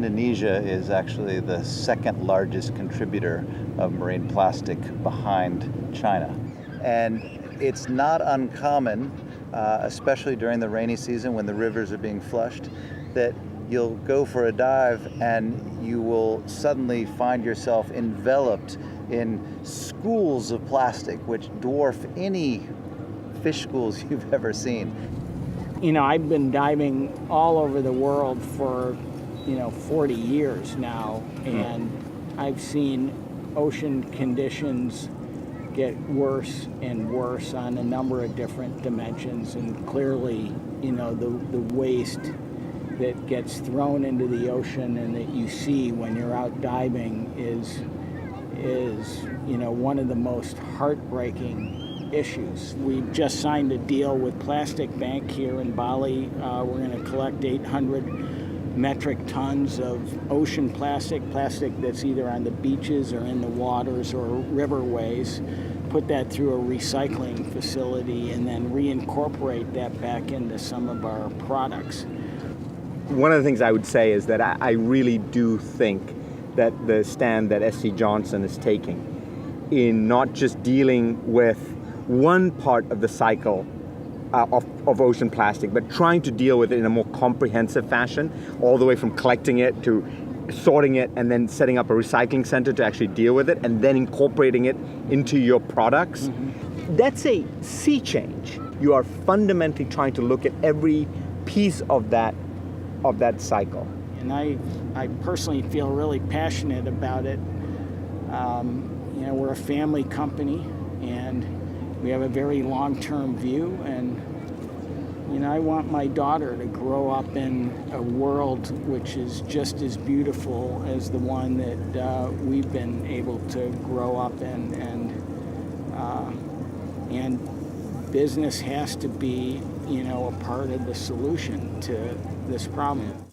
Indonesia is actually the second largest contributor of marine plastic behind China. And it's not uncommon, especially during the rainy season when the rivers are being flushed, that you'll go for a dive and you will suddenly find yourself enveloped in schools of plastic which dwarf any fish schools you've ever seen. You know, I've been diving all over the world for, 40 years now, and I've seen ocean conditions get worse and worse on a number of different dimensions, and clearly, the waste that gets thrown into the ocean and that you see when you're out diving is one of the most heartbreaking issues. We've just signed a deal with Plastic Bank here in Bali. We're going to collect 800 metric tons of ocean plastic that's either on the beaches or in the waters or riverways, put that through a recycling facility, and then reincorporate that back into some of our products. One of the things I would say is that I really do think that the stand that Fisk Johnson is taking in not just dealing with one part of the cycle of ocean plastic, but trying to deal with it in a more comprehensive fashion, all the way from collecting it to sorting it and then setting up a recycling center to actually deal with it and then incorporating it into your products. Mm-hmm. That's a sea change. You are fundamentally trying to look at every piece of that cycle. And I personally feel really passionate about it. We're a family company and we have a very long-term view, and I want my daughter to grow up in a world which is just as beautiful as the one that we've been able to grow up in, and business has to be a part of the solution to this problem.